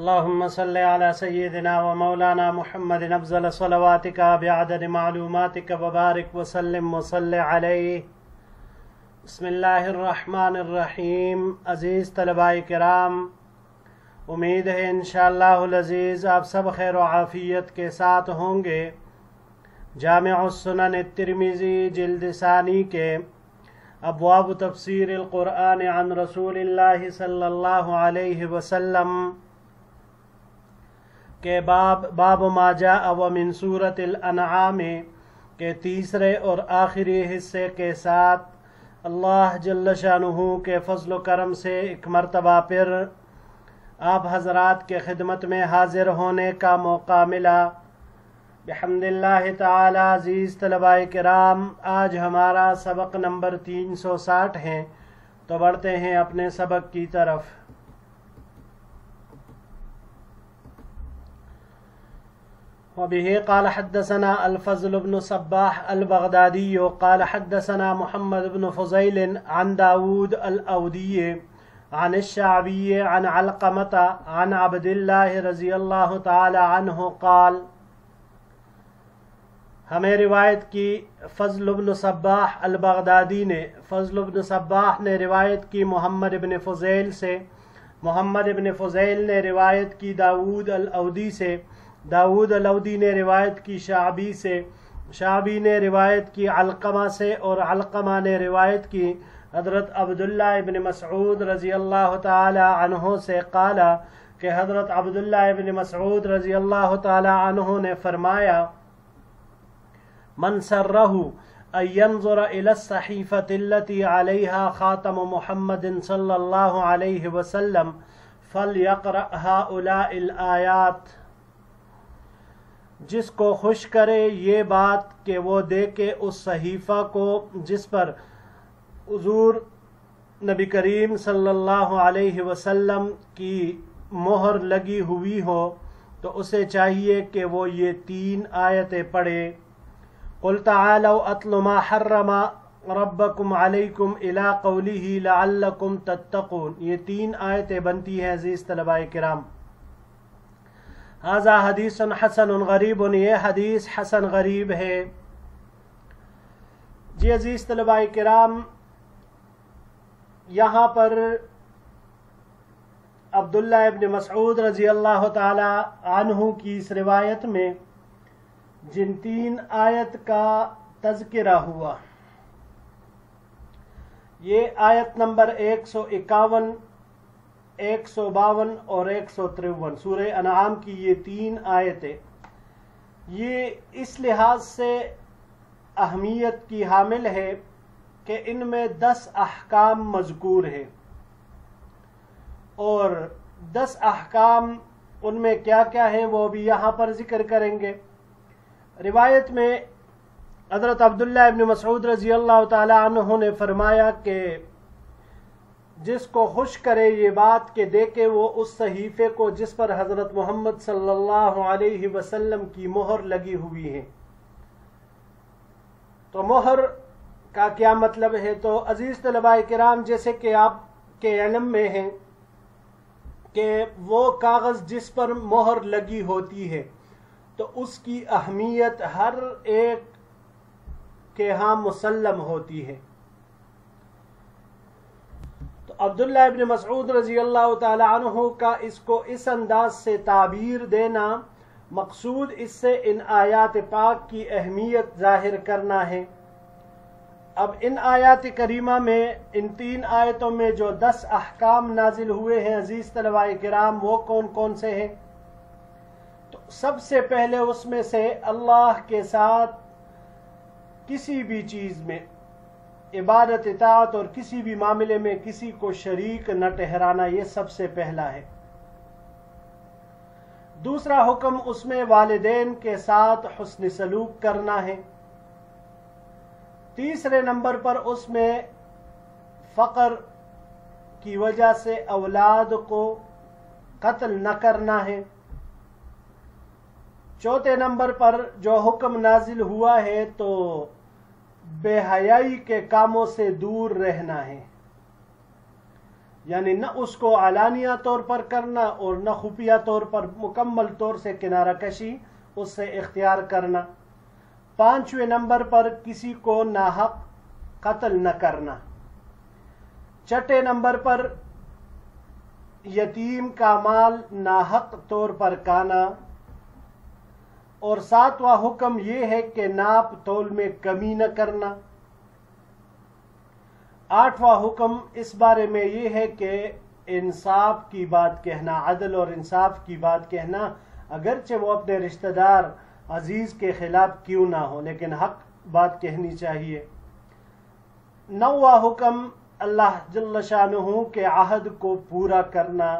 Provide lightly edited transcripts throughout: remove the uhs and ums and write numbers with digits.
اللهم صل على سيدنا ومولانا محمد افضل صلواتك بعدد معلوماتك وبارك وسلم وصل عليه. بسم اللہ الرحمن الرحیم. عزیز طلباء کرام، امید ہے انشاءاللہ العزیز آپ سب خیر و عافیت کے ساتھ ہوں گے. جامع السنن الترمذی جلد ثانی کے ابواب تفسیر القرآن عن رسول اللہ صلی اللہ علیہ وسلم کے باب ما جاء ومن سورۃ الانعام کے تیسرے اور آخری حصے کے ساتھ اللہ جل شانہ کے فضل و کرم سے ایک مرتبہ پھر آپ حضرات کے خدمت میں حاضر ہونے کا موقع ملا. بحمد اللہ تعالی. عزیز طلباء کرام، آج ہمارا سبق نمبر 360 ہے، تو بڑھتے ہیں اپنے سبق کی طرف. وبه قال حدثنا الفضل بن صباح البغدادي قال حدثنا محمد بن فضيل عن داود الأودي عن الشعبي عن علقمة عن عبد الله رضي الله تعالى عنه قال. ہمیں روایت کی فضل بن صباح البغدادی نے، فضل بن صباح نے روایت کی محمد بن فضیل سے، محمد بن فضیل نے روایت کی داود الأودی سے، داود الأودی نے روایت کی شعبی سے، شعبی نے روایت کی علقمہ سے، اور علقمہ نے روایت کی حضرت عبداللہ ابن مسعود رضی اللہ تعالی عنہ سے. قال کہ حضرت عبداللہ ابن مسعود رضی اللہ تعالی عنہ نے فرمایا: من سرہ ان ينظر الى الصحیفۃ التي علیہا خاتم محمد صلی اللہ علیہ وسلم فلیقرأ هؤلاء الآیات. جس کو خوش کرے یہ بات کہ وہ دیکھے اس صحیفہ کو جس پر حضور نبی کریم صلی اللہ علیہ وسلم کی مہر لگی ہوئی ہو، تو اسے چاہیے کہ وہ یہ 3 آیتیں پڑھے. قل تعالوا اتل ما حرم ربکم علیکم الی قولہ لعلکم تتقون. یہ 3 آیتیں بنتی ہیں عزیز طلباء کرام. ھذا حدیث حسن غریب. یہ حدیث حسن غریب ہے. جی عزیز طلباء کرام، یہاں پر عبداللہ ابن مسعود رضی اللہ تعالی عنہ کی اس روایت میں جن 3 آیت کا تذکرہ ہوا، یہ آیت نمبر 151، 152 اور 153 سورہ انعام کی یہ 3 آیتیں، یہ اس لحاظ سے اہمیت کی حامل ہے کہ ان میں 10 احکام مذکور ہیں، اور 10 احکام ان میں کیا کیا ہیں وہ بھی یہاں پر ذکر کریں گے. روایت میں حضرت عبداللہ ابن مسعود رضی اللہ تعالی عنہ نے فرمایا کہ جس کو خوش کرے یہ بات کہ دیکھے وہ اس صحیفے کو جس پر حضرت محمد صلی اللہ علیہ وسلم کی مہر لگی ہوئی ہے. تو مہر کا کیا مطلب ہے؟ تو عزیز طلباء کرام، جیسے کہ آپ کے علم میں ہیں کہ وہ کاغذ جس پر مہر لگی ہوتی ہے تو اس کی اہمیت ہر ایک کے ہاں مسلم ہوتی ہے. تو عبداللہ ابن مسعود رضی اللہ تعالی عنہ کا اس کو اس انداز سے تعبیر دینا، مقصود اس سے ان آیات پاک کی اہمیت ظاہر کرنا ہے. اب ان آیات کریمہ میں، ان 3 آیتوں میں جو 10 احکام نازل ہوئے ہیں عزیز طلباء کرام، وہ کون کون سے ہیں؟ تو سب سے پہلے اس میں سے اللہ کے ساتھ کسی بھی چیز میں عبادت اطاعت اور کسی بھی معاملے میں کسی کو شریک نہ ٹھہرانا، یہ سب سے پہلا ہے. دوسرا حکم اس میں والدین کے ساتھ حسن سلوک کرنا ہے. تیسرے نمبر پر اس میں فقر کی وجہ سے اولاد کو قتل نہ کرنا ہے. چوتھے نمبر پر جو حکم نازل ہوا ہے تو بے حیائی کے کاموں سے دور رہنا ہے. یعنی نہ اس کو علانیہ طور پر کرنا اور نہ خفیہ طور پر مکمل طور سے کنارہ کشی اس سے اختیار کرنا۔ 5ویں نمبر پر کسی کو ناحق قتل نہ کرنا۔ 6 نمبر پر یتیم کا مال ناحق طور پر کھانا۔ اور 7واں حکم یہ ہے کہ ناپ تول میں کمی نہ کرنا۔ 8واں حکم اس بارے میں یہ ہے کہ انصاف کی بات کہنا، عدل اور انصاف کی بات کہنا، اگرچہ وہ اپنے رشتہ دار عزیز کے خلاف کیوں نہ ہو، لیکن حق بات کہنی چاہیے۔ 9واں حکم اللہ جل شانہ کے عہد کو پورا کرنا۔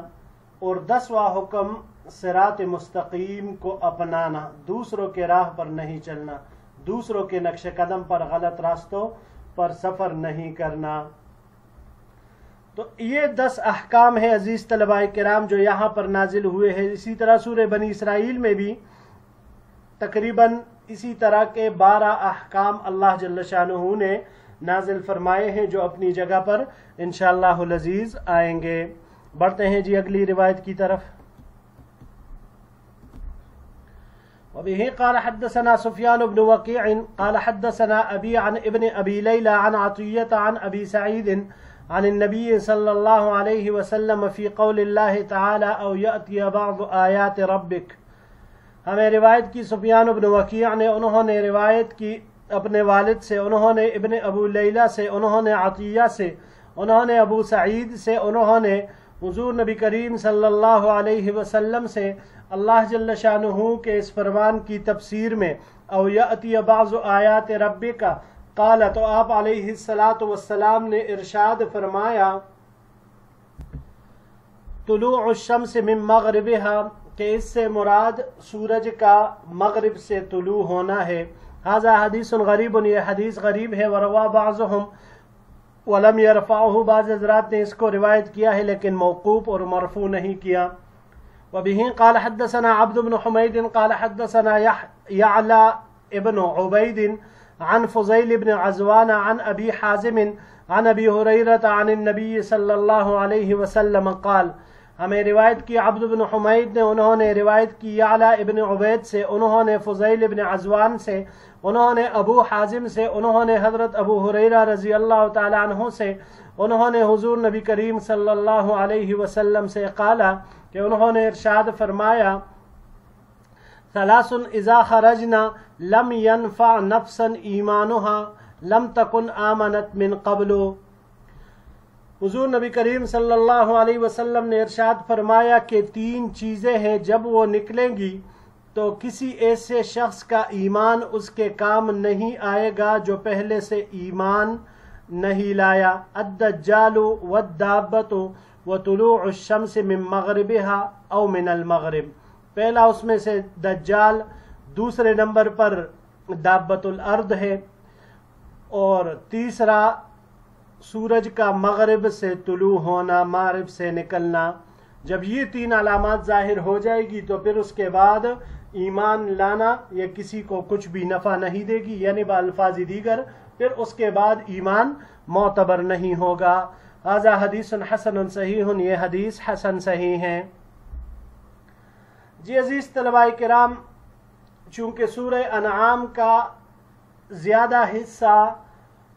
اور 10واں حکم صراط مستقیم کو اپنانا، دوسروں کے راہ پر نہیں چلنا، دوسروں کے نقش قدم پر غلط راستوں پر سفر نہیں کرنا۔ تو یہ 10 احکام ہیں عزیز طلباء کرام جو یہاں پر نازل ہوئے ہیں۔ اسی طرح سورہ بنی اسرائیل میں بھی تقریباً اسی طرح کے 12 احکام اللہ جل شانہ نے نازل فرمائے ہیں جو اپنی جگہ پر انشاءاللہ العزیز آئیں گے۔ بڑھتے ہیں جی اگلی روایت کی طرف۔ وبه قال حدثنا سفيان بن وكيع قال حدثنا أبي عن ابن أبي ليلى عن عطية عن أبي سعيد عن النبي صلى الله عليه وسلم في قول الله تعالى أو يأتي بعض آيات ربك۔ ہمیں روایت کی سفیان بن وکیع نے، انہوں نے روایت کی اپنے والد سے، انہوں نے ابن ابو لیلہ سے، انہوں نے عطیہ سے، انہوں نے ابو سعید سے، انہوں نے حضور نبی کریم صلی اللہ علیہ وسلم سے اللہ جل شانہ کے اس فرمان کی تفسیر میں او یأتی بعض آیات ربک قال، تو آپ علیہ السلام نے ارشاد فرمایا طلوع الشمس من مغربها، کہ اس سے مراد سورج کا مغرب سے طلوع ہونا ہے۔ ھذا حدیث غریب، یہ حدیث غریب ہے۔ وروا بعضهم ولم يرفعه، بعض حضرات نے اس کو روایت کیا ہے لیکن موقوف اور مرفوع نہیں کیا۔ وبه قال حدثنا عبد بن حميد قال حدثنا يعلى ابن عبيد عن فضيل بن عزوان عن أبي حازم عن أبي هريرة عن النبي صلى الله عليه وسلم قال، ہمیں روایت کی عبد بن حمید نے، انہوں نے روایت کی یعلا ابن عبید سے، انہوں نے فضیل ابن عزوان سے، انہوں نے ابو حازم سے، انہوں نے حضرت ابو ہریرہ رضی اللہ تعالی عنہ سے، انہوں نے حضور نبی کریم صلی اللہ علیہ وسلم سے قالا، کہ انہوں نے ارشاد فرمایا ثلاث اذا خرجنا لم ينفع نفسا ایمانها لم تکن آمنت من قبل۔ حضور نبی کریم صلی اللہ علیہ وسلم نے ارشاد فرمایا کہ 3 چیزیں ہیں جب وہ نکلیں گی تو کسی ایسے شخص کا ایمان اس کے کام نہیں آئے گا جو پہلے سے ایمان نہیں لایا۔ الدجال والدابۃ وطلوع الشمس من مغربها او من المغرب، پہلا اس میں سے دجال، دوسرے نمبر پر دابۃ الارض ہے، اور تیسرا سورج کا مغرب سے طلوع ہونا، مغرب سے نکلنا۔ جب یہ 3 علامات ظاہر ہو جائے گی تو پھر اس کے بعد ایمان لانا یہ کسی کو کچھ بھی نفع نہیں دے گی، یعنی بالفاظ دیگر پھر اس کے بعد ایمان معتبر نہیں ہوگا۔ ھذا حدیث حسن صحیح، یہ حدیث حسن صحیح ہے۔ جی عزیز طلباء کرام، چونکہ سورہ انعام کا زیادہ حصہ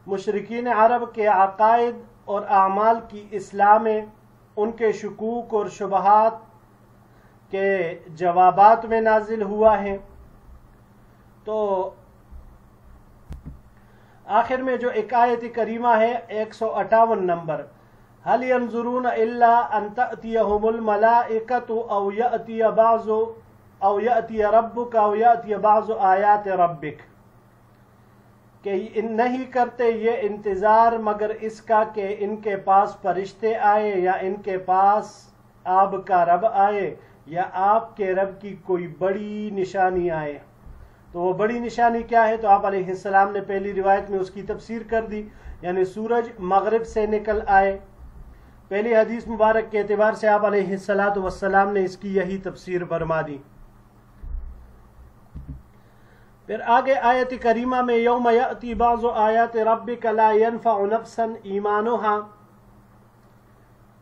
مشرکین عرب کے عقائد اور اعمال کی اصلاح میں، ان کے شکوک اور شبہات کے جوابات میں نازل ہوا ہے، تو آخر میں جو ایک آیت کریمہ ہے 158 نمبر، هل ينظرون الا ان تأتيهم الملائكة او يأتي ربك او يأتي بعض آیات ربك، کہ نہیں کرتے یہ انتظار مگر اس کا کہ ان کے پاس فرشتے آئے، یا ان کے پاس آپ کا رب آئے، یا آپ کے رب کی کوئی بڑی نشانی آئے۔ تو وہ بڑی نشانی کیا ہے؟ تو آپ علیہ السلام نے پہلی روایت میں اس کی تفسیر کر دی، یعنی سورج مغرب سے نکل آئے۔ پہلی حدیث مبارک کے اعتبار سے آپ علیہ السلام نے اس کی یہی تفسیر فرما دی۔ پھر آگے آیت کریمہ میں یوم یأتی بعض آیات ربک لا ينفع نفسا ایمانها،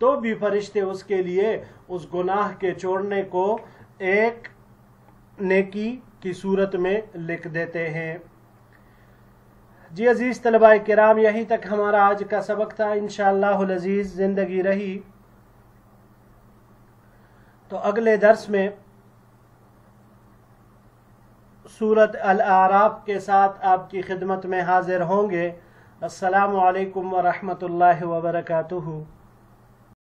تو بھی فرشتے اس کے لیے اس گناہ کے چھوڑنے کو ایک نیکی کی صورت میں لکھ دیتے ہیں۔ جی عزیز طلباء کرام، یہیں تک ہمارا آج کا سبق تھا۔ انشاءاللہ العزیز زندگی رہی تو اگلے درس میں سورۃ الاعراف کے ساتھ آپ کی خدمت میں حاضر ہوں گے۔ السلام علیکم ورحمۃ اللہ وبرکاتہ۔